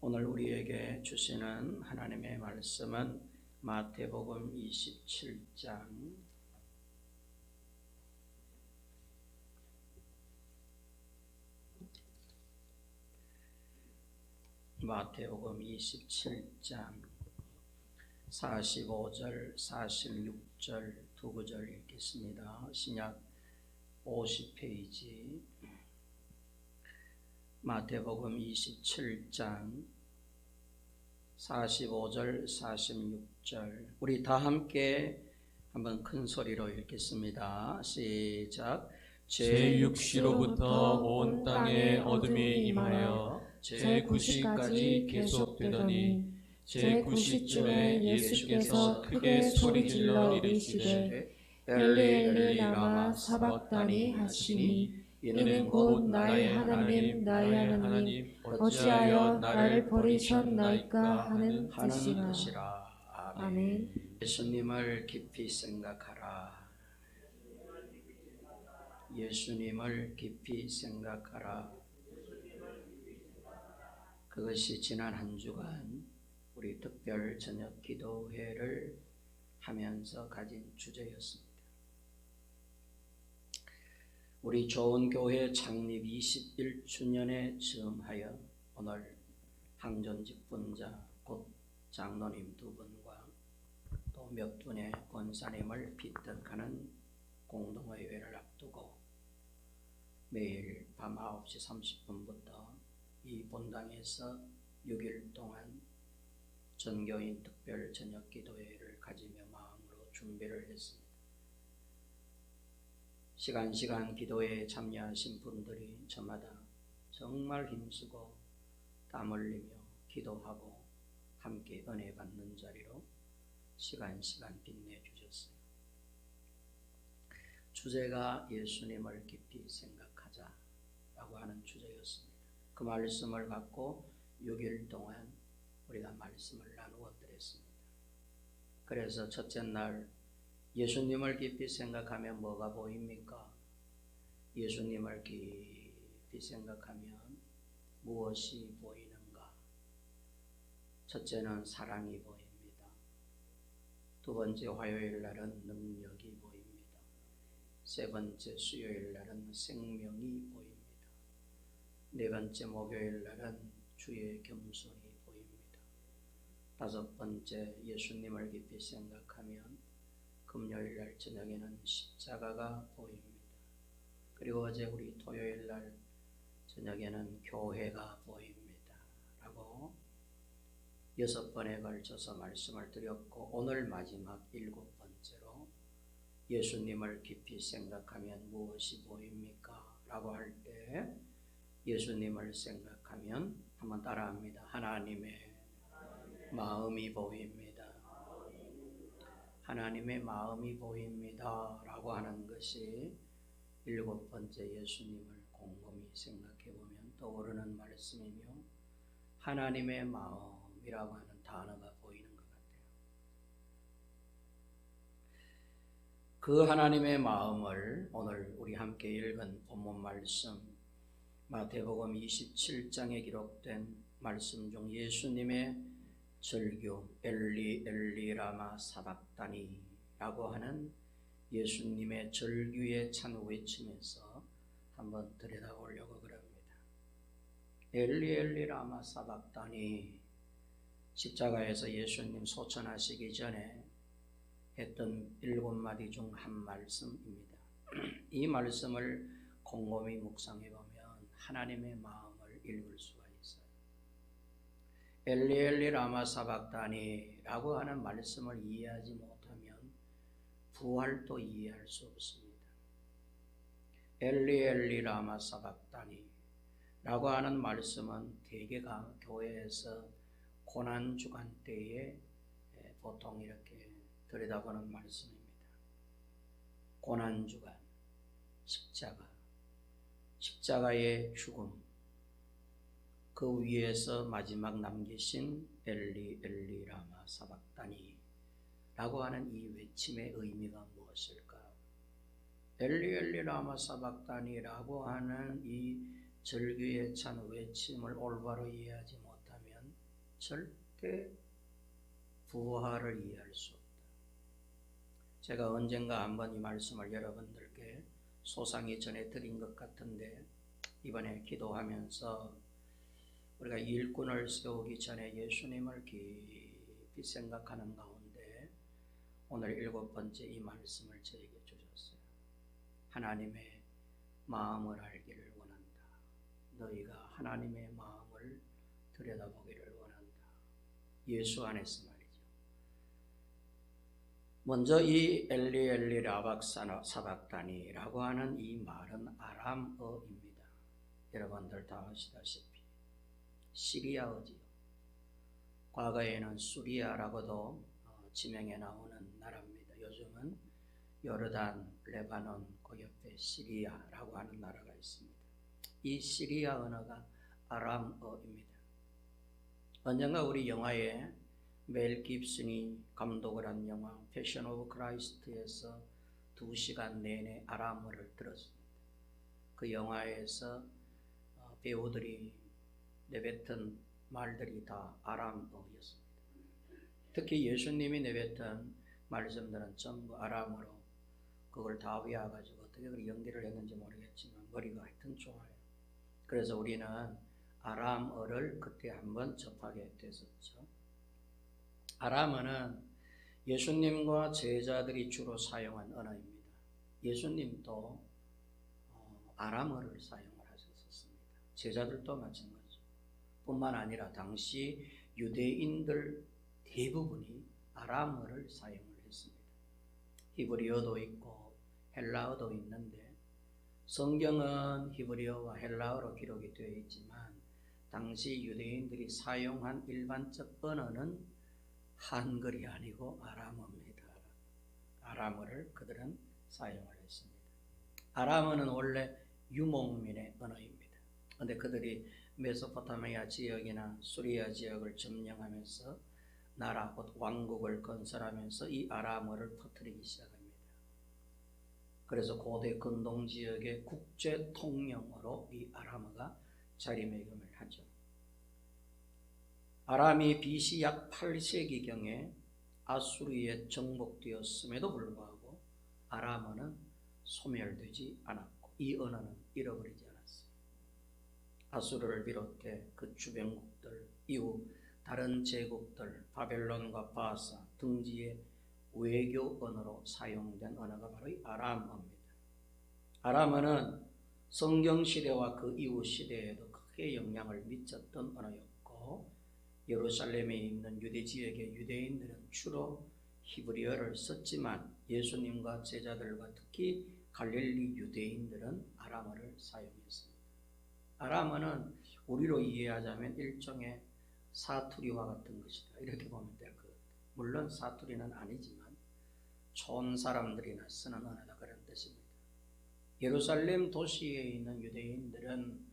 오늘 우리에게 주시는 하나님의 말씀은 마태복음 27장 마태복음 27장 45절, 46절 두 구절 읽겠습니다. 신약 50페이지 마태복음 27장 45절, 46절 우리 다 함께 한번 큰 소리로 읽겠습니다. 시작. 제6시로부터 온 땅에 어둠이 임하여 제9시까지 계속되더니 제9시쯤에 예수께서 크게 소리질러 이르시되 엘리 엘리 라마 사박다니 하시니 이는 곧 나의 하나님 나의 하나님 어찌하여 나를 버리셨나이까 하는 뜻이라. 아멘. 예수님을 깊이 생각하라. 예수님을 깊이 생각하라. 그것이 지난 한 주간 우리 특별 저녁 기도회를 하면서 가진 주제였습니다. 우리 좋은 교회 창립 21주년에 즈음하여 오늘 항전 직분자 곧 장로님 두 분과 또 몇 분의 권사님을 피떡하는 공동의회를 앞두고 매일 밤 9시 30분부터 이 본당에서 6일 동안 전교인 특별 저녁 기도회를 가지며 마음으로 준비를 했습니다. 시간 기도회에 참여하신 분들이 저마다 정말 힘쓰고 땀 흘리며 기도하고 함께 은혜 받는 자리로 시간 빛내주셨어요. 주제가 예수님을 깊이 생각하자라고 하는 주제였습니다. 그 말씀을 갖고 6일 동안 우리가 말씀을 나누어 드렸습니다. 그래서 첫째 날 예수님을 깊이 생각하면 뭐가 보입니까? 예수님을 깊이 생각하면 무엇이 보이는가? 첫째는 사랑이 보입니다. 두 번째 화요일 날은 능력이 보입니다. 세 번째 수요일 날은 생명이 보입니다. 네 번째 목요일 날은 주의 겸손이 보입니다. 다섯 번째 예수님을 깊이 생각하면 금요일 날 저녁에는 십자가가 보입니다. 그리고 어제 우리 토요일 날 저녁에는 교회가 보입니다. 라고 6번에 걸쳐서 말씀을 드렸고 오늘 마지막 7번째로 예수님을 깊이 생각하면 무엇이 보입니까? 라고 할 때 예수님을 생각하면 한번 따라합니다. 하나님의 마음이 보입니다. 하나님의 마음이 보입니다. 라고 하는 것이 7번째 예수님을 곰곰이 생각해 보면 떠오르는 말씀이며 하나님의 마음이라고 하는 단어가 보이는 것 같아요. 그 하나님의 마음을 오늘 우리 함께 읽은 본문 말씀 마태복음 27장에 기록된 말씀 중 예수님의 절규 엘리 엘리 라마 사박다니 라고 하는 예수님의 절규의 찬 외침에서 한번 들여다보려고 그럽니다. 엘리 엘리 라마 사박다니 십자가에서 예수님 소천하시기 전에 했던 7마디 중 한 말씀입니다. 이 말씀을 곰곰이 묵상해 보면 하나님의 마음을 읽을 수가 있어요. 엘리 엘리 라마 사박다니 라고 하는 말씀을 이해하지 못하면 부활도 이해할 수 없습니다. 엘리 엘리 라마 사박다니 라고 하는 말씀은 대개가 교회에서 고난주간 때에 보통 이렇게 들여다보는 말씀입니다. 고난주간, 십자가의 죽음, 그 위에서 마지막 남기신 엘리 엘리 라마 사박다니 라고 하는 이 외침의 의미가 무엇일까요? 엘리 엘리 라마 사박다니 라고 하는 이 절규에 찬 외침을 올바로 이해하지 못하면 절대 부활을 이해할 수 없다. 제가 언젠가 한번 이 말씀을 여러분들께 소상히 전해드린 것 같은데, 이번에 기도하면서 우리가 일꾼을 세우기 전에 예수님을 깊이 생각하는 가운데 오늘 7번째 이 말씀을 저에게 주셨어요. 하나님의 마음을 알기를 원한다. 너희가 하나님의 마음을 들여다보기를 원한다. 예수 안에서 말이죠. 먼저 이 엘리 라박 사박다니라고 하는 이 말은 아람어입니다. 여러분들 다 아시다시피 시리아어지요. 과거에는 수리아라고도 지명에 나오는 나라입니다. 요즘은 요르단, 레바논, 그 옆에 시리아라고 하는 나라가 있습니다. 이 시리아 언어가 아람어입니다. 언젠가 우리 영화에 멜 깁슨이 감독을 한 영화 패션 오브 크라이스트에서 2시간 내내 아람어를 들었습니다. 그 영화에서 배우들이 내뱉은 말들이 다 아람어였습니다. 특히 예수님이 내뱉은 말씀들은 전부 아람어로 그걸 다 외워가지고 어떻게 그렇게 연기를 했는지 모르겠지만 머리가 하여튼 좋아요. 그래서 우리는 아람어를 그때 한번 접하게 됐었죠. 아람어는 예수님과 제자들이 주로 사용한 언어입니다. 예수님도 아람어를 사용을 하셨습니다. 제자들도 마찬가지죠. 뿐만 아니라 당시 유대인들 대부분이 아람어를 사용을 했습니다. 히브리어도 있고 헬라어도 있는데 성경은 히브리어와 헬라어로 기록이 되어 있지만 당시 유대인들이 사용한 일반적 언어는 한글이 아니고 아람어입니다. 아람어를 그들은 사용을 했습니다. 아람어는 원래 유목민의 언어입니다. 그런데 그들이 메소포타미아 지역이나 수리아 지역을 점령하면서 나라 곧 왕국을 건설하면서 이 아람어를 퍼뜨리기 시작합니다. 그래서 고대 근동 지역의 국제 통용어로 이 아람어가 자리매김을 하죠. 아람이 BC 약 8세기경에 아수르에 정복되었음에도 불구하고 아람어는 소멸되지 않았고 이 언어는 잃어버리지 않았어요. 아수르를 비롯해 그 주변국들 이후 다른 제국들 바벨론과 바사 등지의 외교 언어로 사용된 언어가 바로 이 아람어입니다. 아람어는 성경시대와 그 이후 시대에도 크게 영향을 미쳤던 언어였고 예루살렘에 있는 유대 지역의 유대인들은 주로 히브리어를 썼지만 예수님과 제자들과 특히 갈릴리 유대인들은 아람어를 사용했습니다. 아람어는 우리로 이해하자면 일종의 사투리와 같은 것이다. 이렇게 보면 될 것 같아요. 물론 사투리는 아니지만 촌 사람들이나 쓰는 언어다 그런 뜻입니다. 예루살렘 도시에 있는 유대인들은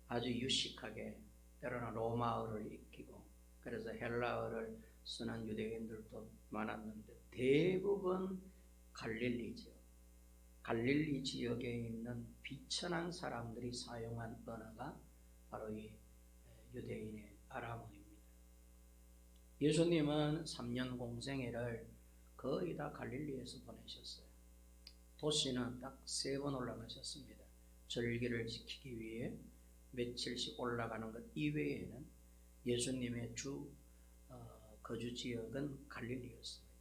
아주 유식하게 때로는 로마어를 익히고 그래서 헬라어를 쓰는 유대인들도 많았는데 대부분 갈릴리 지역에 있는 비천한 사람들이 사용한 언어가 바로 이 유대인의 아람어입니다. 예수님은 3년 공생애를 거의 다 갈릴리에서 보내셨어요. 도시는 딱 3번 올라가셨습니다. 절기를 지키기 위해 며칠씩 올라가는 것 이외에는 예수님의 거주 지역은 갈릴리였습니다.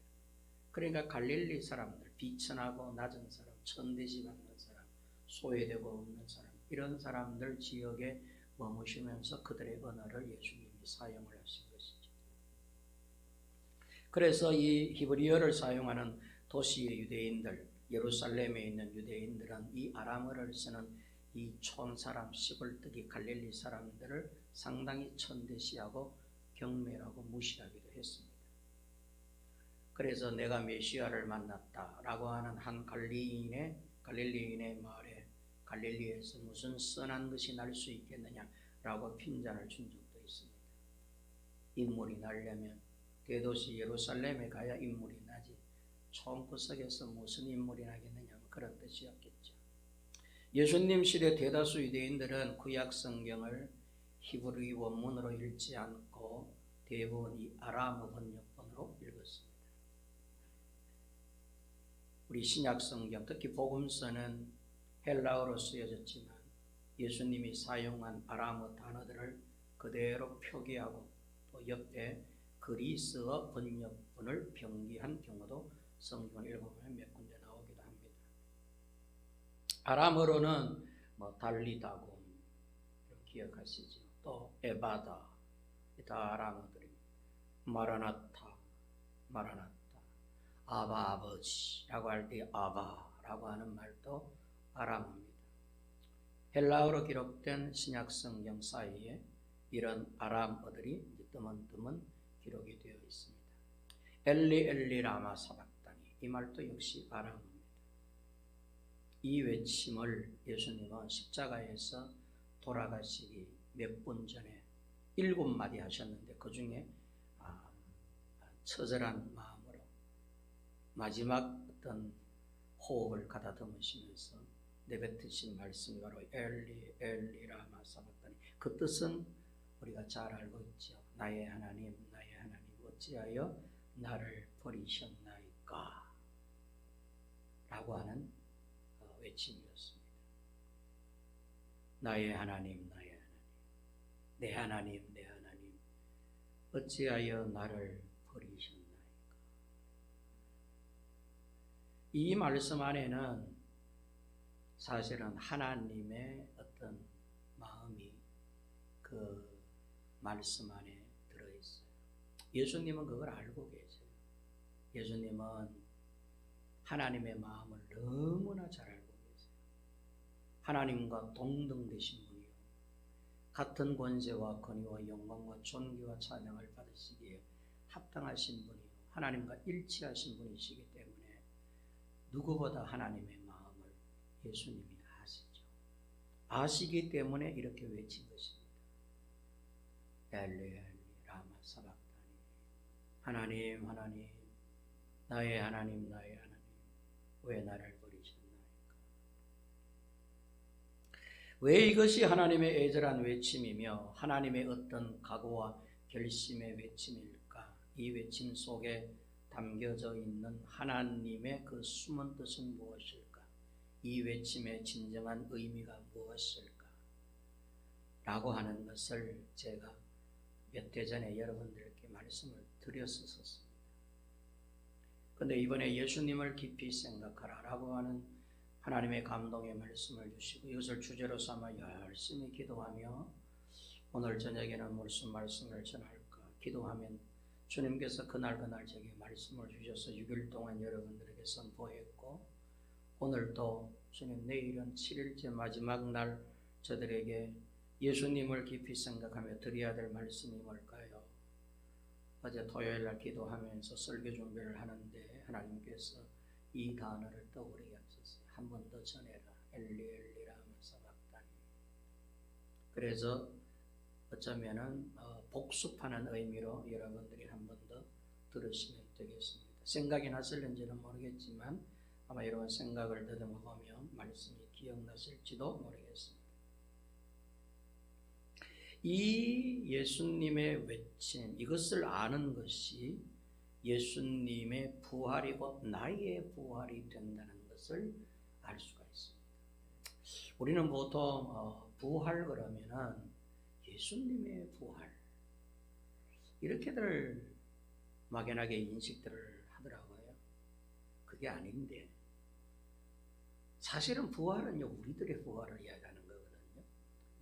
그러니까 갈릴리 사람들, 비천하고 낮은 사람, 천대시 받는 사람, 소외되고 없는 사람, 이런 사람들 지역에 머무시면서 그들의 언어를 예수님이 사용을 하신 것이죠. 그래서 이 히브리어를 사용하는 도시의 유대인들, 예루살렘에 있는 유대인들은 이 아람어를 쓰는 이 촌사람, 시골뜨기 갈릴리 사람들을 상당히 천대시하고 경멸하고 무시하기도 했습니다. 그래서 내가 메시아를 만났다라고 하는 한 갈릴리인의 말에 갈릴리에서 무슨 선한 것이 날 수 있겠느냐라고 핀잔을 준 적도 있습니다. 인물이 나려면 대도시 예루살렘에 가야 인물이 나지 촌구석에서 무슨 인물이 나겠느냐 그런 뜻이었겠죠. 예수님 시대 대다수 유대인들은 구약 성경을 히브리 원문으로 읽지 않고 대부분 이 아람어 번역본으로 읽었습니다. 우리 신약 성경, 특히 복음서는 헬라어로 쓰여졌지만 예수님이 사용한 아람어 단어들을 그대로 표기하고 또 옆에 그리스어 번역본을 병기한 경우도 성경을 읽어보면 몇 군데 나오기도 합니다. 아람어로는 달리다곰 기억하시죠? 또 에바다, 다 아람어들입니다. 마라나타, 아바 아버지라고 할 때 아바라고 하는 말도 아람어입니다. 헬라어로 기록된 신약 성경 사이에 이런 아람어들이 드문드문 기록이 되어 있습니다. 엘리 엘리 라마 사박다니, 이 말도 역시 아람어입니다. 이 외침을 예수님은 십자가에서 돌아가시기 몇 분 전에 7마디 하셨는데 그 중에 처절한 마음으로 마지막 어떤 호흡을 가다듬으시면서 내뱉으신 말씀이 바로 엘리 엘리 라마 사박다니. 그 뜻은 우리가 잘 알고 있죠. 나의 하나님 어찌하여 나를 버리셨나이까 라고 하는 외침이었습니다. 나의 하나님 내 하나님 어찌하여 나를 버리셨나이까. 이 말씀 안에는 사실은 하나님의 어떤 마음이 그 말씀 안에 들어있어요. 예수님은 그걸 알고 계세요. 예수님은 하나님의 마음을 너무나 잘 알고 계세요. 하나님과 동등 되신 분이요, 같은 권세와 권위와 영광과 존귀와 찬양을 받으시기에 합당하신 분이요, 하나님과 일치하신 분이시기 때문에 누구보다 하나님의 마음을 예수님이 아시죠. 아시기 때문에 이렇게 외친 것입니다. 엘리 엘리 라마 사박다니. 하나님 나의 하나님 왜 나를 버리셨나이까. 왜 이것이 하나님의 애절한 외침이며 하나님의 어떤 각오와 결심의 외침일까? 이 외침 속에 담겨져 있는 하나님의 그 숨은 뜻은 무엇일까? 이 외침의 진정한 의미가 무엇일까? 라고 하는 것을 제가 몇 해 전에 여러분들께 말씀을 드렸었습니다. 그런데 이번에 예수님을 깊이 생각하라라고 하는 하나님의 감동의 말씀을 주시고 이것을 주제로 삼아 열심히 기도하며 오늘 저녁에는 무슨 말씀을 전할까 기도하면 주님께서 그날 제게 말씀을 주셔서 6일 동안 여러분들에게 선포했고, 오늘도 주님 내일은 7일째 마지막 날 저들에게 예수님을 깊이 생각하며 드려야 될 말씀이 뭘까요? 어제 토요일 날 기도하면서 설교 준비를 하는데 하나님께서 이 단어를 떠오르게 하셨어요. 한 번 더 전해라. 엘리 엘리 라마 사박다니. 그래서 어쩌면은 복습하는 의미로 여러분들이 한 번 더 들으시면 되겠습니다. 생각이 났을는지는 모르겠지만 아마 여러분 생각을 더듬어 보면 말씀이 기억나실지도 모르겠습니다. 이 예수님의 외침, 이것을 아는 것이 예수님의 부활이 곧 나의 부활이 된다는 것을 알 수가 있습니다. 우리는 보통 부활 그러면은 예수님의 부활 이렇게들 막연하게 인식들을 하더라고요. 그게 아닌데 사실은 부활은요, 우리들의 부활을 이야기하는 거거든요.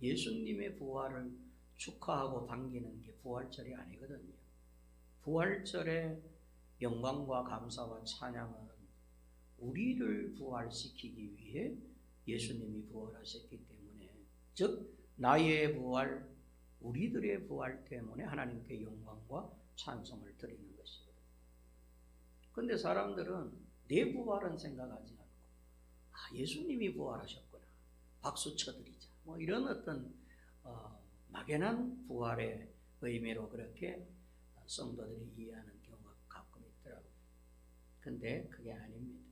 예수님의 부활을 축하하고 반기는 게 부활절이 아니거든요. 부활절의 영광과 감사와 찬양은 우리를 부활시키기 위해 예수님이 부활하셨기 때문에, 즉 나의 부활, 우리들의 부활 때문에 하나님께 영광과 찬송을 드리는 것이거든요. 그런데 사람들은 내 부활은 생각하지 않고 예수님이 부활하셨구나, 박수 쳐드리자, 이런 어떤 막연한 부활의 의미로 그렇게 성도들이 이해하는 경우가 가끔 있더라고요. 근데 그게 아닙니다.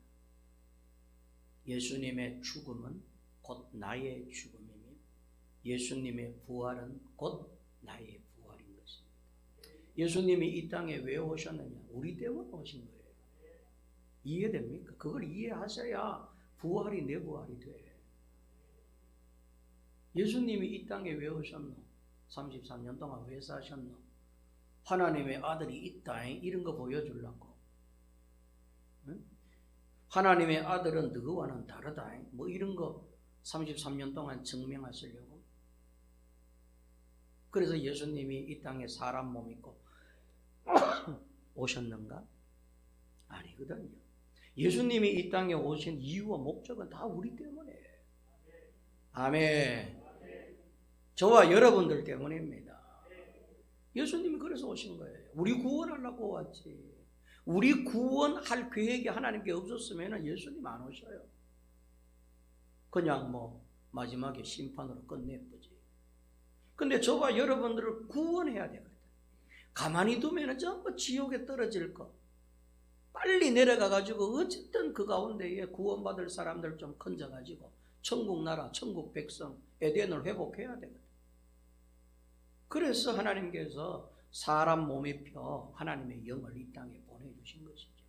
예수님의 죽음은 곧 나의 죽음이며 예수님의 부활은 곧 나의 부활인 것입니다. 예수님이 이 땅에 왜 오셨느냐? 우리 때문에 오신 거예요. 이해됩니까? 그걸 이해하셔야 부활이 내 부활이 돼. 예수님이 이 땅에 왜 오셨노? 33년 동안 왜 사셨노? 하나님의 아들이 있다 이런 거 보여주려고. 응? 하나님의 아들은 너와는 다르다 뭐 이런 거 33년 동안 증명하시려고. 그래서 예수님이 이 땅에 사람 몸 입고 오셨는가? 아니거든요. 예수님이 이 땅에 오신 이유와 목적은 다 우리 때문에. 아멘. 저와 여러분들 때문입니다. 예수님이 그래서 오신 거예요. 우리 구원하려고 왔지. 우리 구원할 계획이 하나님께 없었으면 예수님 안 오셔요. 그냥 뭐 마지막에 심판으로 끝내버지. 근데 저와 여러분들을 구원해야 되거든. 가만히 두면 전부 지옥에 떨어질 거. 빨리 내려가가지고 어쨌든 그 가운데에 구원받을 사람들 좀 건져가지고 천국 나라, 천국 백성, 에덴을 회복해야 되거든. 그래서 하나님께서 사람 몸 입혀 하나님의 영을 이 땅에 보내주신 것이죠.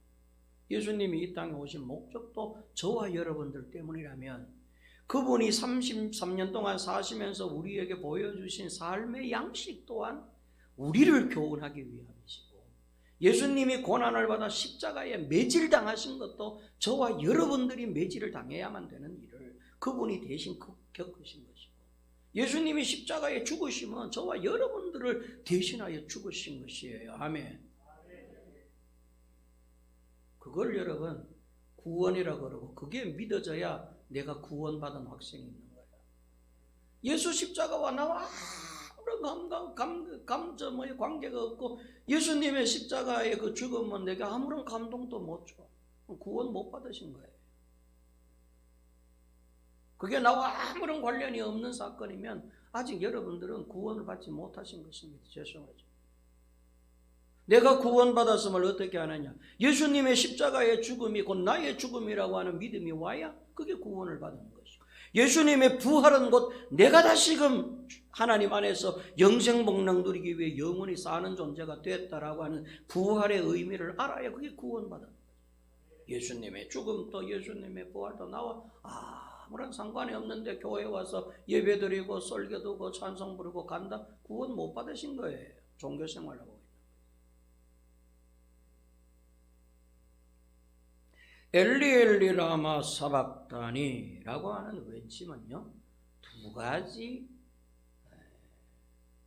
예수님이 이 땅에 오신 목적도 저와 여러분들 때문이라면 그분이 33년 동안 사시면서 우리에게 보여주신 삶의 양식 또한 우리를 교훈하기 위함이시고, 예수님이 고난을 받아 십자가에 매질당하신 것도 저와 여러분들이 매질을 당해야만 되는 일을 그분이 대신 겪으신 것이고, 예수님이 십자가에 죽으시면 저와 여러분들을 대신하여 죽으신 것이에요. 아멘. 그걸 여러분 구원이라고 그러고, 그게 믿어져야 내가 구원받은 확신이 있는 거야. 예수 십자가와 나와 아무런 관계가 없고 예수님의 십자가의 그 죽음은 내게 아무런 감동도 못 줘. 구원 못 받으신 거예요. 그게 나와 아무런 관련이 없는 사건이면 아직 여러분들은 구원을 받지 못하신 것입니다. 죄송하죠. 내가 구원받았음을 어떻게 하느냐? 예수님의 십자가의 죽음이 곧 나의 죽음이라고 하는 믿음이 와야 그게 구원을 받는 것이고, 예수님의 부활은 곧 내가 다시금 하나님 안에서 영생복락 누리기 위해 영원히 사는 존재가 됐다라고 하는 부활의 의미를 알아야 그게 구원받는 거예요. 예수님의 죽음도 예수님의 부활도 나와 아무런 상관이 없는데 교회 와서 예배드리고 설교드리고 찬송 부르고 간다? 구원 못 받으신 거예요. 종교생활하고. 엘리 엘리 라마 사박다니 라고 하는 외침은요, 두 가지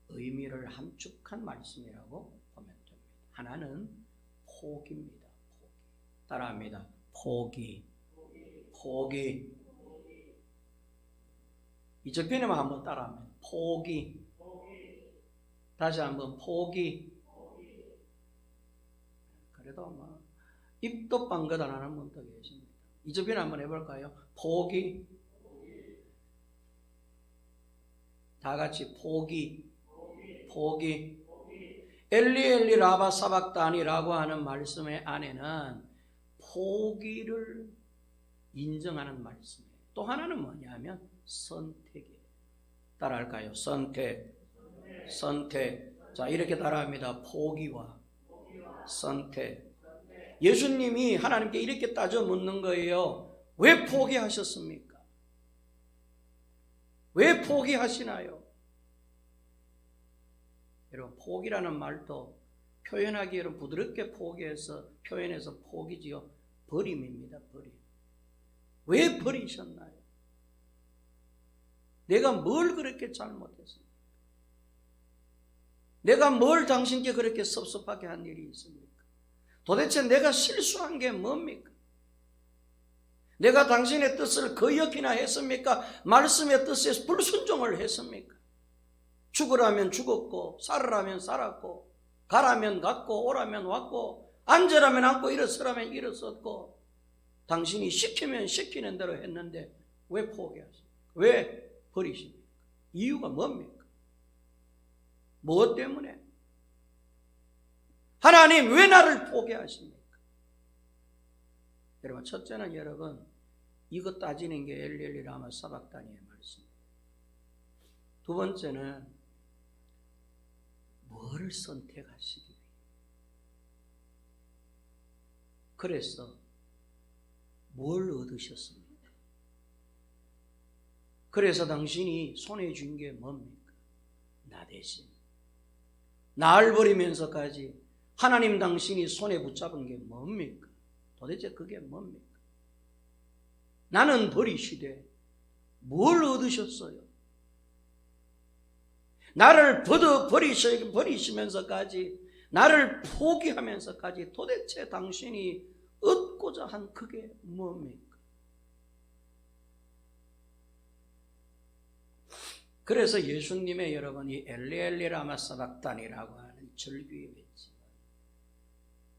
의미를 함축한 말씀이라고 보면 됩니다. 하나는 포기입니다. 포기. 따라합니다. 포기. 포기. 이쪽 편에만 한번 따라하면 포기. 다시 한번 포기. 그래도 뭐 입도 빵긋 안 하는 분도 계십니다. 이쪽 편에 한번 해볼까요? 포기. 다 같이 포기. 포기. 엘리 엘리 라바 사박다니라고 하는 말씀의 안에는 포기를 인정하는 말씀이에요. 또 하나는 뭐냐면 선택이에요. 따라할까요? 선택. 선택. 자, 이렇게 따라합니다. 포기와 선택. 예수님이 하나님께 이렇게 따져 묻는 거예요. 왜 포기하셨습니까? 왜 포기하시나요? 여러분, 포기라는 말도 표현하기에는 부드럽게 표현해서 포기지요. 버림입니다. 버림. 왜 버리셨나요? 내가 뭘 그렇게 잘못했습니까? 내가 뭘 당신께 그렇게 섭섭하게 한 일이 있습니까? 도대체 내가 실수한 게 뭡니까? 내가 당신의 뜻을 거역이나 했습니까? 말씀의 뜻에 불순종을 했습니까? 죽으라면 죽었고, 살으라면 살았고, 가라면 갔고, 오라면 왔고, 앉으라면 앉고, 일어서라면 일어섰고, 당신이 시키면 시키는 대로 했는데 왜 포기하십니까? 왜 버리십니까? 이유가 뭡니까? 무엇 때문에? 하나님 왜 나를 포기하십니까? 여러분, 첫째는 여러분 이것 따지는 게 엘리 라마 사박다니의 말씀입니다. 두 번째는 뭐를 선택하시기 위해. 그래서 뭘 얻으셨습니까? 그래서 당신이 손에 쥔 게 뭡니까? 나 대신 나를 버리면서까지 하나님 당신이 손에 붙잡은 게 뭡니까? 도대체 그게 뭡니까? 나는 버리시되 뭘 얻으셨어요? 나를 버리시면서까지, 나를 포기하면서까지 도대체 당신이 얻고자 한 그게 뭡니까? 그래서 예수님의 여러분, 이 엘리 라마 사박단이라고 하는 절규의 외침은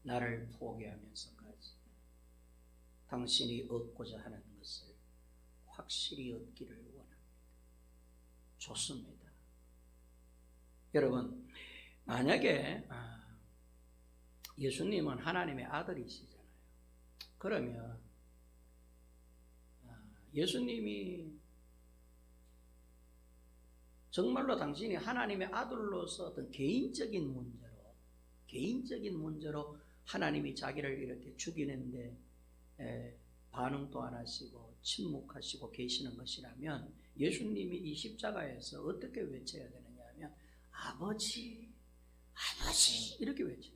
나를 포기하면서까지 당신이 얻고자 하는 것을 확실히 얻기를 원합니다. 좋습니다. 여러분, 만약에 예수님은 하나님의 아들이시잖아요. 그러면 예수님이 정말로 당신이 하나님의 아들로서 어떤 개인적인 문제로 하나님이 자기를 이렇게 죽이는데 반응도 안 하시고 침묵하시고 계시는 것이라면 예수님이 이 십자가에서 어떻게 외쳐야 되느냐 하면 아버지, 아버지 이렇게 외쳐요.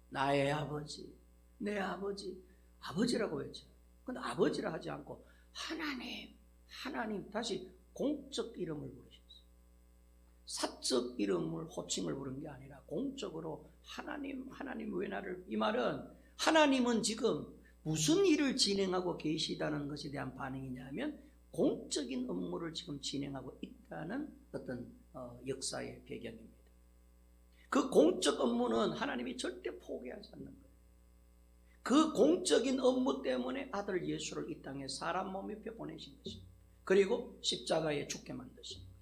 나의 아버지, 내 아버지, 아버지라고 외쳐요. 근데 아버지라 하지 않고 하나님 다시 공적 이름을 부르셨어요. 사적 이름을 호칭을 부른 게 아니라 공적으로 하나님 왜 나를, 이 말은 하나님은 지금 무슨 일을 진행하고 계시다는 것에 대한 반응이냐면 공적인 업무를 지금 진행하고 있다는 어떤 역사의 배경입니다. 그 공적 업무는 하나님이 절대 포기하지 않는 거예요. 그 공적인 업무 때문에 아들 예수를 이 땅에 사람 몸 옆에 보내신 것입니다. 그리고 십자가에 죽게 만드신 것입니다.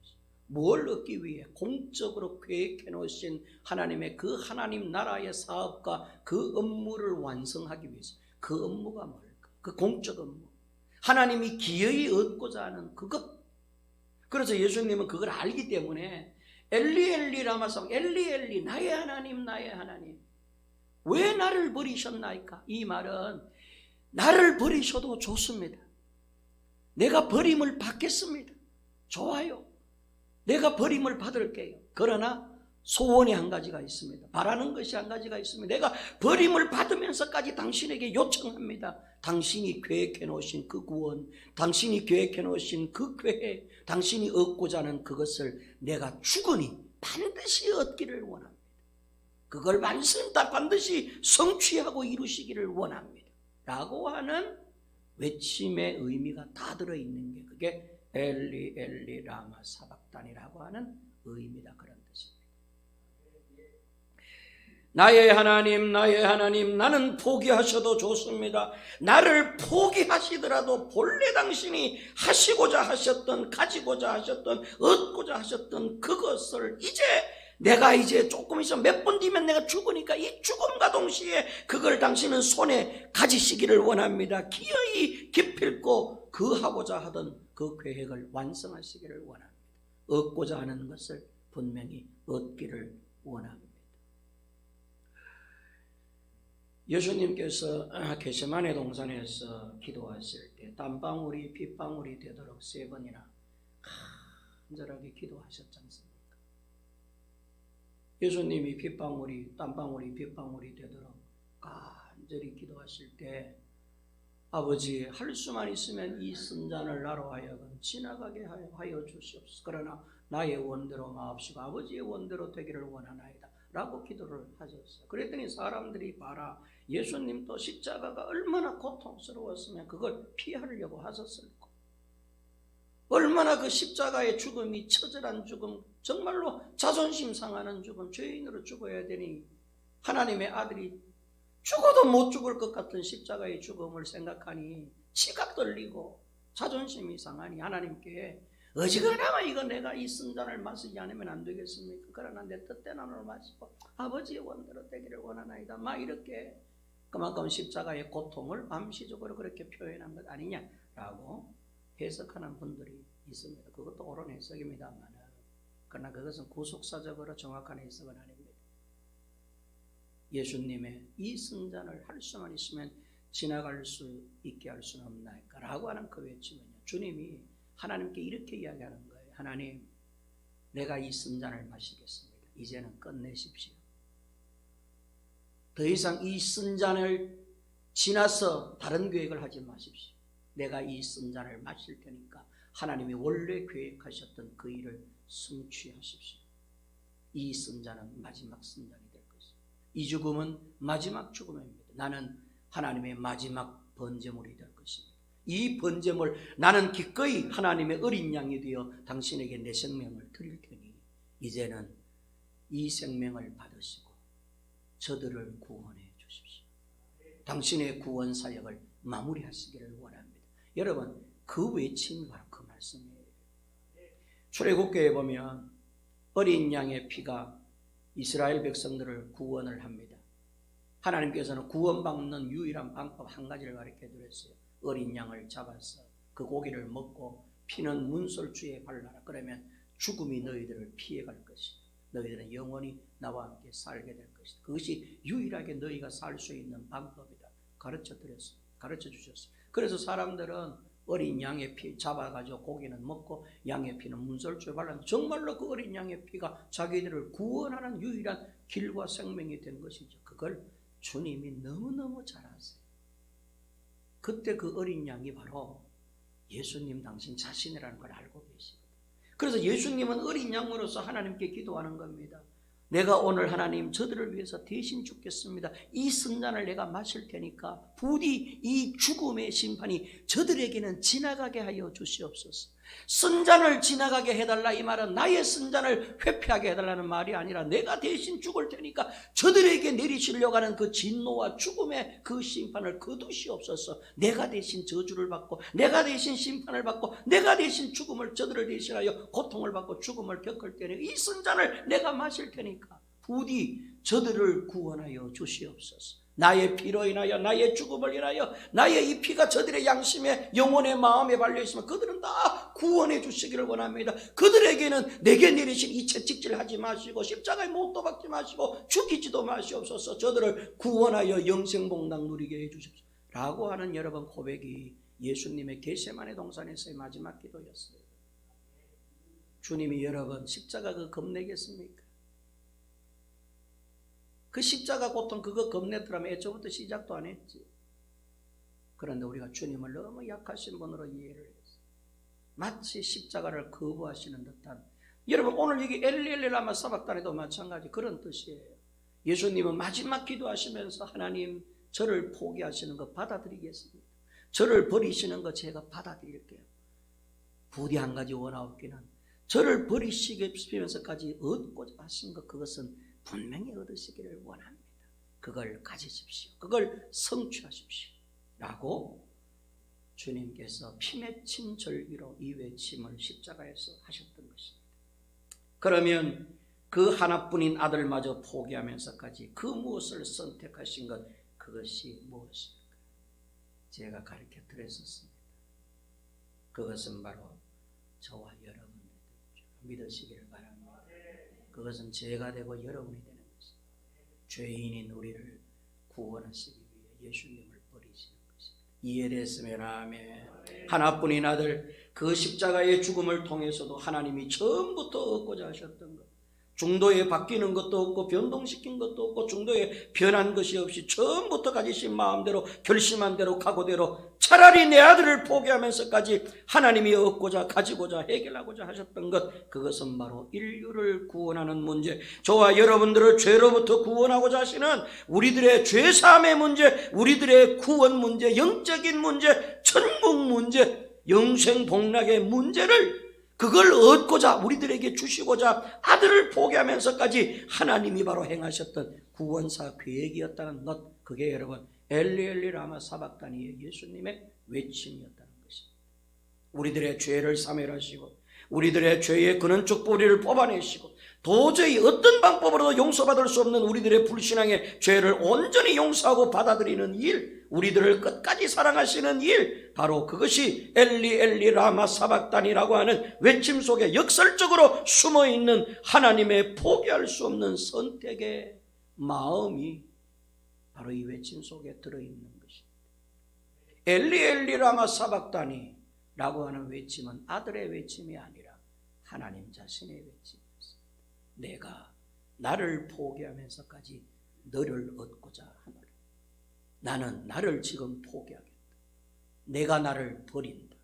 뭘 얻기 위해? 공적으로 계획해 놓으신 하나님의 그 하나님 나라의 사업과 그 업무를 완성하기 위해서. 그 업무가 뭘까? 그 공적 업무, 하나님이 기어이 얻고자 하는 그것. 그래서 예수님은 그걸 알기 때문에 엘리 라마상, 엘리 나의 하나님 왜 나를 버리셨나이까? 이 말은 나를 버리셔도 좋습니다. 내가 버림을 받겠습니다. 좋아요. 내가 버림을 받을게요. 그러나 소원이 한 가지가 있습니다. 바라는 것이 한 가지가 있습니다. 내가 버림을 받으면서까지 당신에게 요청합니다. 당신이 계획해 놓으신 그 구원, 당신이 계획해 놓으신 그 계획, 당신이 얻고자 하는 그것을 내가 죽으니 반드시 얻기를 원합니다. 그걸 반드시 성취하고 이루시기를 원합니다. 라고 하는 외침의 의미가 다 들어있는 게 그게 엘리 라마 사박단이라고 하는 의미다, 그런 뜻입니다. 나의 하나님 나는 포기하셔도 좋습니다. 나를 포기하시더라도 본래 당신이 하시고자 하셨던, 가지고자 하셨던, 얻고자 하셨던 그것을 내가 조금 있으면 몇 분 뒤면 내가 죽으니까 이 죽음과 동시에 그걸 당신은 손에 가지시기를 원합니다. 기어이 기필코 그 하고자 하던 그 계획을 완성하시기를 원합니다. 얻고자 하는 것을 분명히 얻기를 원합니다. 예수님께서 겟세마네 동산에서 기도하실 때 땀방울이 핏방울이 되도록 3번이나 간절하게 기도하셨지 않습니까? 예수님이 땀방울이 핏방울이 되도록 간절히 기도하실 때 아버지, 할 수만 있으면 이 선잔을 나로 하여금 지나가게 하여 주시옵소서. 그러나 나의 원대로 마옵시고 아버지의 원대로 되기를 원하나이다 라고 기도를 하셨어요. 그랬더니 사람들이 봐라, 예수님도 십자가가 얼마나 고통스러웠으면 그걸 피하려고 하셨을 거. 얼마나 그 십자가의 죽음이 처절한 죽음, 정말로 자존심 상하는 죽음, 죄인으로 죽어야 되니 하나님의 아들이 죽어도 못 죽을 것 같은 십자가의 죽음을 생각하니 치가 떨리고 자존심이 상하니 하나님께 어지간하면 이거 내가 이 선잔을 마시지 않으면 안 되겠습니까? 그러나 내 뜻대로는 마시고 아버지의 원대로 되기를 원하나이다. 막 이렇게 그만큼 십자가의 고통을 암시적으로 그렇게 표현한 것 아니냐라고 해석하는 분들이 있습니다. 그것도 옳은 해석입니다만 그러나 그것은 구속사적으로 정확한 해석은 아닙니다. 예수님의 이 승잔을 할 수만 있으면 지나갈 수 있게 할 수는 없나이까 라고 하는 그 외침은요, 주님이 하나님께 이렇게 이야기하는 거예요. 하나님, 내가 이 승잔을 마시겠습니다. 이제는 끝내십시오. 더 이상 이 승잔을 지나서 다른 계획을 하지 마십시오. 내가 이 승잔을 마실 테니까 하나님이 원래 계획하셨던 그 일을 성취하십시오. 이 승잔은 마지막 승잔이 될 것입니다. 이 죽음은 마지막 죽음입니다. 나는 하나님의 마지막 번제물이 될 것입니다. 이 번제물, 나는 기꺼이 하나님의 어린 양이 되어 당신에게 내 생명을 드릴 테니 이제는 이 생명을 받으시고 저들을 구원해 주십시오. 당신의 구원 사역을 마무리하시기를 원합니다. 여러분, 그 외침이 바로 그 말씀이에요. 출애굽기에 보면 어린 양의 피가 이스라엘 백성들을 구원을 합니다. 하나님께서는 구원받는 유일한 방법 한 가지를 가르쳐 드렸어요. 어린 양을 잡아서 그 고기를 먹고 피는 문설주에 발라라. 그러면 죽음이 너희들을 피해갈 것이다. 너희들은 영원히 나와 함께 살게 될 것이다. 그것이 유일하게 너희가 살 수 있는 방법이다. 가르쳐 드렸어요. 가르쳐 주셨어요. 그래서 사람들은 어린 양의 피 잡아가지고 고기는 먹고 양의 피는 문설주에 발랐는데 정말로 그 어린 양의 피가 자기들을 구원하는 유일한 길과 생명이 된 것이죠. 그걸 주님이 너무너무 잘 아세요. 그때 그 어린 양이 바로 예수님 당신 자신이라는 걸 알고 계시거든요. 그래서 예수님은 어린 양으로서 하나님께 기도하는 겁니다. 내가 오늘 하나님 저들을 위해서 대신 죽겠습니다. 이 승잔을 내가 마실 테니까 부디 이 죽음의 심판이 저들에게는 지나가게 하여 주시옵소서. 승잔을 지나가게 해달라, 이 말은 나의 승잔을 회피하게 해달라는 말이 아니라 내가 대신 죽을 테니까 저들에게 내리시려고 하는 그 진노와 죽음의 그 심판을 거두시옵소서. 내가 대신 저주를 받고 내가 대신 심판을 받고 내가 대신 죽음을 저들을 대신하여 고통을 받고 죽음을 겪을 때는 이 승잔을 내가 마실 테니까 부디 저들을 구원하여 주시옵소서. 나의 피로 인하여 나의 죽음을 인하여 나의 이 피가 저들의 양심에 영혼의 마음에 발려있으면 그들은 다 구원해 주시기를 원합니다. 그들에게는 내게 내리신 이 채찍질 하지 마시고 십자가에 못도 박지 마시고 죽이지도 마시옵소서. 저들을 구원하여 영생복락 누리게 해주십시오 라고 하는 여러분 고백이 예수님의 겟세마네 동산에서의 마지막 기도였어요. 주님이 여러분 십자가 그 겁내겠습니까? 그 십자가 고통 그거 겁냈더라면 애초부터 시작도 안 했지. 그런데 우리가 주님을 너무 약하신 분으로 이해를 했어요. 마치 십자가를 거부하시는 듯한. 여러분 오늘 여기 엘리엘리 라마 사박단에도 마찬가지 그런 뜻이에요. 예수님은 마지막 기도하시면서 하나님 저를 포기하시는 거 받아들이겠습니다. 저를 버리시는 거 제가 받아들일게요. 부디 한 가지 원하옵기는 저를 버리시면서까지 얻고자 하신 것 그것은 분명히 얻으시기를 원합니다. 그걸 가지십시오. 그걸 성취하십시오 라고 주님께서 피 맺힌 절기로 이 외침을 십자가에서 하셨던 것입니다. 그러면 그 하나뿐인 아들마저 포기하면서까지 그 무엇을 선택하신 것 그것이 무엇입니까? 제가 가르쳐 드렸었습니다. 그것은 바로 저와 여러분들 믿으시기를 바랍니다. 그것은 제가 되고 여러분이 되는 것입니다. 죄인인 우리를 구원하시기 위해 예수님을 버리시는 것입니다. 이해됐으면 아멘. 하나뿐인 아들 그 십자가의 죽음을 통해서도 하나님이 처음부터 얻고자 하셨던 것, 중도에 바뀌는 것도 없고 변동시킨 것도 없고 중도에 변한 것이 없이 처음부터 가지신 마음대로 결심한 대로 각오대로 차라리 내 아들을 포기하면서까지 하나님이 얻고자 가지고자 해결하고자 하셨던 것, 그것은 바로 인류를 구원하는 문제, 저와 여러분들을 죄로부터 구원하고자 하시는 우리들의 죄사함의 문제, 우리들의 구원 문제, 영적인 문제, 천국 문제, 영생 복락의 문제를 그걸 얻고자 우리들에게 주시고자 아들을 포기하면서까지 하나님이 바로 행하셨던 구원사 계획이었다는 것, 그게 여러분 엘리엘리 라마 사박다니의 예수님의 외침이었다는 것입니다. 우리들의 죄를 사멸하시고 우리들의 죄의 근원적 뿌리를 뽑아내시고 도저히 어떤 방법으로도 용서받을 수 없는 우리들의 불신앙의 죄를 온전히 용서하고 받아들이는 일, 우리들을 끝까지 사랑하시는 일, 바로 그것이 엘리 엘리 라마 사박단이라고 하는 외침 속에 역설적으로 숨어있는 하나님의 포기할 수 없는 선택의 마음이 바로 이 외침 속에 들어있는 것입니다. 엘리 엘리 라마 사박단이라고 하는 외침은 아들의 외침이 아니라 하나님 자신의 외침이었습니다. 내가 나를 포기하면서까지 너를 얻고자 하노라. 나는 나를 지금 포기하겠다. 내가 나를 버린다.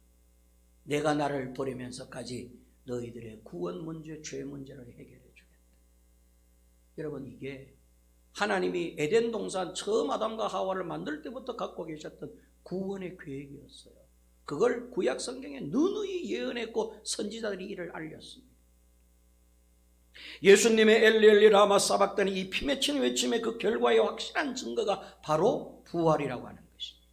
내가 나를 버리면서까지 너희들의 구원 문제, 죄 문제를 해결해 주겠다. 여러분, 이게 하나님이 에덴 동산 처음 아담과 하와를 만들 때부터 갖고 계셨던 구원의 계획이었어요. 그걸 구약 성경에 누누이 예언했고 선지자들이 이를 알렸습니다. 예수님의 엘리 엘리 라마 사박단이 이 피맺힌 외침의 그 결과의 확실한 증거가 바로 부활이라고 하는 것입니다.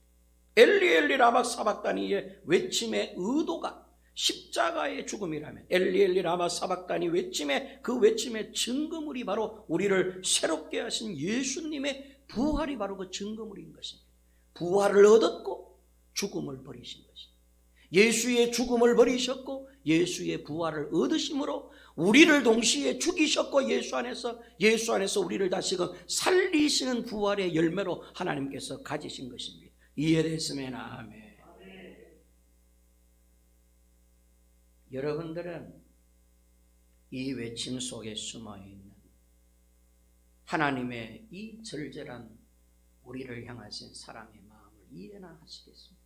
엘리 엘리 라마 사박단이의 외침의 의도가 십자가의 죽음이라면 엘리 엘리 라마 사박단이 외침의 그 외침의 증거물이 바로 우리를 새롭게 하신 예수님의 부활이 바로 그 증거물인 것입니다. 부활을 얻었고 죽음을 버리신 것입니다. 예수의 죽음을 버리셨고 예수의 부활을 얻으심으로 우리를 동시에 죽이셨고 예수 안에서 우리를 다시금 살리시는 부활의 열매로 하나님께서 가지신 것입니다. 이해됐으면 아멘. 여러분들은 이 외침 속에 숨어있는 하나님의 이 절절한 우리를 향하신 사랑의 마음을 이해나 하시겠습니까?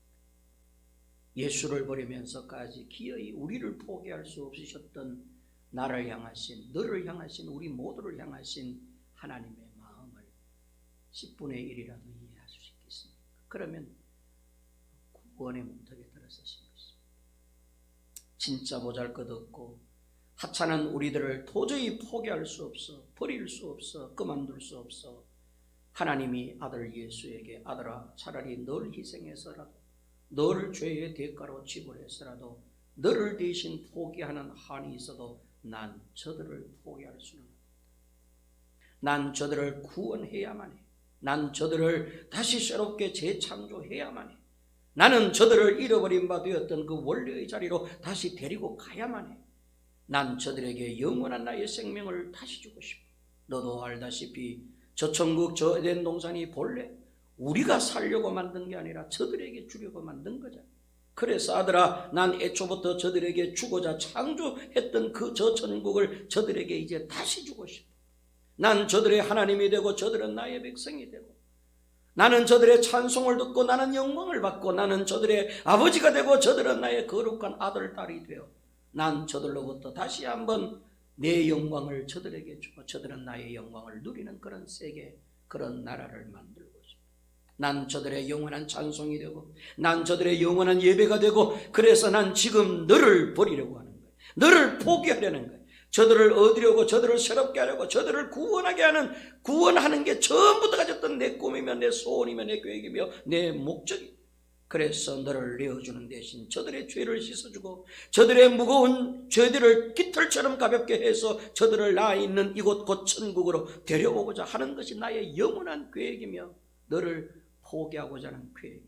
예수를 버리면서까지 기어이 우리를 포기할 수 없으셨던 나를 향하신, 너를 향하신, 우리 모두를 향하신 하나님의 마음을 10분의 1이라도 이해할 수 있겠습니까? 그러면 구원의 문턱에 들어서신 것입니다. 진짜 보잘것없고 하찮은 우리들을 도저히 포기할 수 없어, 버릴 수 없어, 그만둘 수 없어 하나님이 아들 예수에게 아들아 차라리 널 희생해서라도 너를 죄의 대가로 지불해서라도 너를 대신 포기하는 한이 있어도 난 저들을 포기할 수는 없다. 난 저들을 구원해야만 해. 난 저들을 다시 새롭게 재창조해야만 해. 나는 저들을 잃어버린 바 되었던 그 원래의 자리로 다시 데리고 가야만 해. 난 저들에게 영원한 나의 생명을 다시 주고 싶어. 너도 알다시피 저 천국 저 에덴 동산이 본래 우리가 살려고 만든 게 아니라 저들에게 주려고 만든 거잖아. 그래서 아들아 난 애초부터 저들에게 주고자 창조했던 그 저 천국을 저들에게 이제 다시 주고 싶어. 난 저들의 하나님이 되고 저들은 나의 백성이 되고 나는 저들의 찬송을 듣고 나는 영광을 받고 나는 저들의 아버지가 되고 저들은 나의 거룩한 아들 딸이 되어 난 저들로부터 다시 한번 내 영광을 저들에게 주고 저들은 나의 영광을 누리는 그런 세계, 그런 나라를 만들고 싶어. 난 저들의 영원한 찬송이 되고 난 저들의 영원한 예배가 되고 그래서 난 지금 너를 버리려고 하는 거야. 너를 포기하려는 거야. 저들을 얻으려고 저들을 새롭게 하려고 저들을 구원하게 하는 구원하는 게 처음부터 가졌던 내 꿈이며 내 소원이며 내 계획이며 내 목적이. 그래서 너를 내어주는 대신 저들의 죄를 씻어주고 저들의 무거운 죄들을 깃털처럼 가볍게 해서 저들을 나 있는 이곳 곧 천국으로 데려오고자 하는 것이 나의 영원한 계획이며 너를 포기하고자 하는 계획.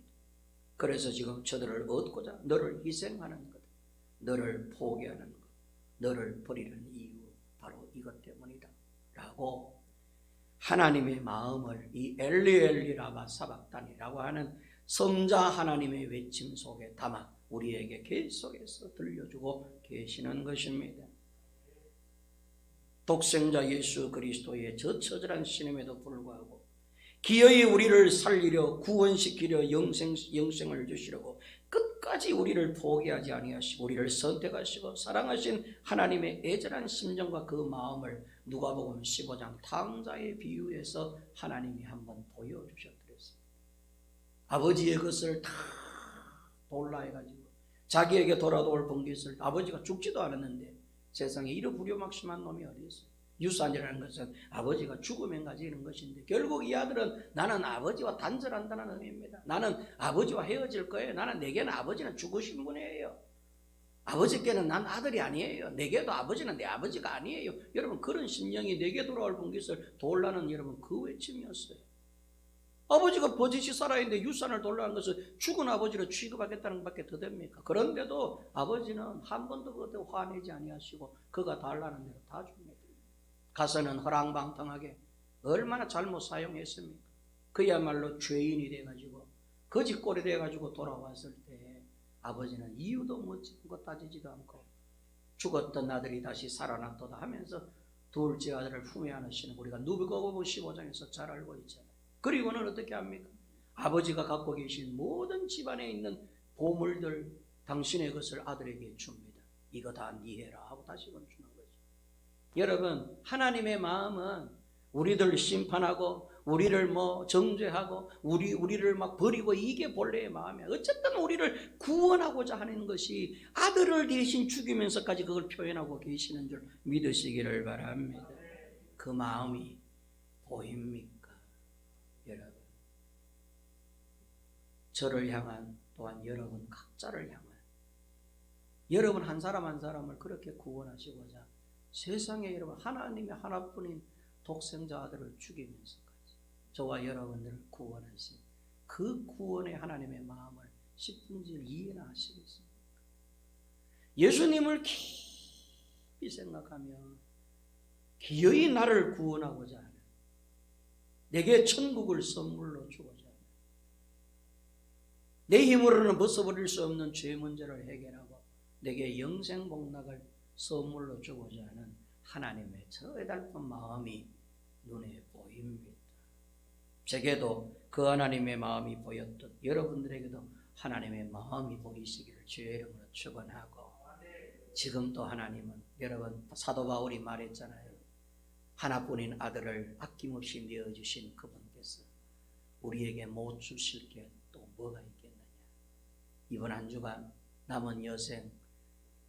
그래서 지금 저들을 얻고자 너를 희생하는 것, 너를 포기하는 것, 너를 버리는 이유 바로 이것 때문이다 라고 하나님의 마음을 이 엘리 라마 사박단이라고 하는 성자 하나님의 외침 속에 담아 우리에게 계속해서 들려주고 계시는 것입니다. 독생자 예수 그리스도의 저 처절한 신임에도 불구하고 기어이 우리를 살리려 구원시키려 영생을 주시려고 끝까지 우리를 포기하지 아니하시고 우리를 선택하시고 사랑하신 하나님의 애절한 심정과 그 마음을 누가복음 15장 탕자의 비유에서 하나님이 한번 보여주셨더랬습니다. 아버지의 것을 다 돌라 해가지고 자기에게 돌아올 번깃을 아버지가 죽지도 않았는데 세상에 이런 불효막심한 놈이 어디 있어요? 유산이라는 것은 아버지가 죽으면 가지는 것인데 결국 이 아들은 나는 아버지와 단절한다는 의미입니다. 나는 아버지와 헤어질 거예요. 나는 내게는 아버지는 죽으신 분이에요. 아버지께는 난 아들이 아니에요. 내게도 아버지는 내 아버지가 아니에요. 여러분, 그런 심령이 내게 돌아올 분깃을 도우라는 여러분 그 외침이었어요. 아버지가 버짓이 살아있는데 유산을 돌라는 것은 죽은 아버지로 취급하겠다는 것밖에 더 됩니까? 그런데도 아버지는 한 번도 그때 화내지 아니하시고 그가 달라는 대로 다 줍니다. 가서는 허랑방탕하게 얼마나 잘못 사용했습니까? 그야말로 죄인이 돼가지고 거짓골이 돼가지고 돌아왔을 때 아버지는 이유도 묻고 따지지도 않고 죽었던 아들이 다시 살아났도다 하면서 둘째 아들을 품에 안으시는 우리가 누가복음 15장에서 잘 알고 있잖아요. 그리고는 어떻게 합니까? 아버지가 갖고 계신 모든 집안에 있는 보물들 당신의 것을 아들에게 줍니다. 이거 다 니해라 하고 다시금 주는 거죠. 여러분, 하나님의 마음은 우리들 심판하고 우리를 정죄하고 우리를 막 버리고 이게 본래의 마음이야. 어쨌든 우리를 구원하고자 하는 것이 아들을 대신 죽이면서까지 그걸 표현하고 계시는 줄 믿으시기를 바랍니다. 그 마음이 보입니까? 여러분, 저를 향한 또한 여러분 각자를 향한 여러분 한 사람 한 사람을 그렇게 구원하시고자 세상에 여러분 하나님의 하나뿐인 독생자 아들을 죽이면서까지 저와 여러분들을 구원하신 그 구원의 하나님의 마음을 10분질 이해나 하시겠습니까? 예수님을 깊이 생각하며 기어이 나를 구원하고자 하는 내게 천국을 선물로 주고자 하는 내 힘으로는 벗어버릴 수 없는 죄 문제를 해결하고 내게 영생 복락을 선물로 주고자 하는 하나님의 저 애달픈 마음이 눈에 보입니다. 제게도 그 하나님의 마음이 보였던 여러분들에게도 하나님의 마음이 보이시기를 주의 이름으로 축원하고, 지금도 하나님은 여러분 사도 바울이 말했잖아요. 하나뿐인 아들을 아낌없이 내어주신 그분께서 우리에게 못 주실 게 또 뭐가 있겠느냐. 이번 한 주간 남은 여생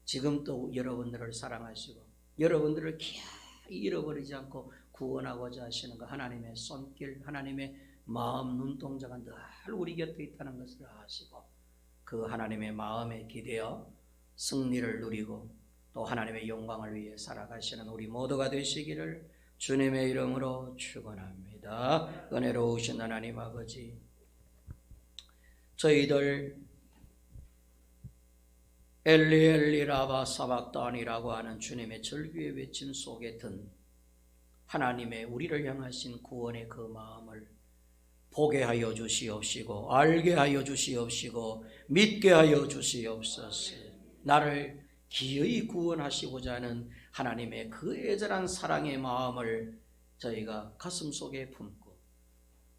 지금도 여러분들을 사랑하시고 여러분들을 기아이 잃어버리지 않고 구원하고자 하시는 그 하나님의 손길, 하나님의 마음 눈동자가 늘 우리 곁에 있다는 것을 아시고 그 하나님의 마음에 기대어 승리를 누리고 또 하나님의 영광을 위해 살아가시는 우리 모두가 되시기를 주님의 이름으로 축원합니다. 은혜로우신 하나님 아버지, 저희들 엘리 엘리 라바 사박단이라고 하는 주님의 절규의 외침 속에 든 하나님의 우리를 향하신 구원의 그 마음을 보게 하여 주시옵시고 알게 하여 주시옵시고 믿게 하여 주시옵소서. 나를 기어이 구원하시고자 하는 하나님의 그 애절한 사랑의 마음을 저희가 가슴속에 품고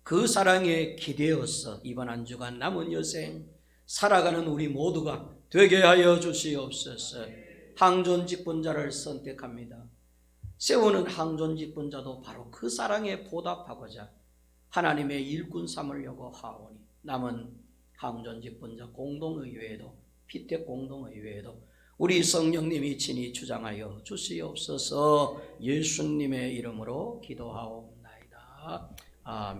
그 사랑에 기대어서 이번 한 주간 남은 여생 살아가는 우리 모두가 되게 하여 주시옵소서. 항존직분자를 선택합니다. 세우는 항존직분자도 바로 그 사랑에 보답하고자 하나님의 일꾼 삼으려고 하오니 남은 항존직분자 공동의회에도 피택 공동의회에도 우리 성령님이 친히 주장하여 주시옵소서. 예수님의 이름으로 기도하옵나이다. 아멘.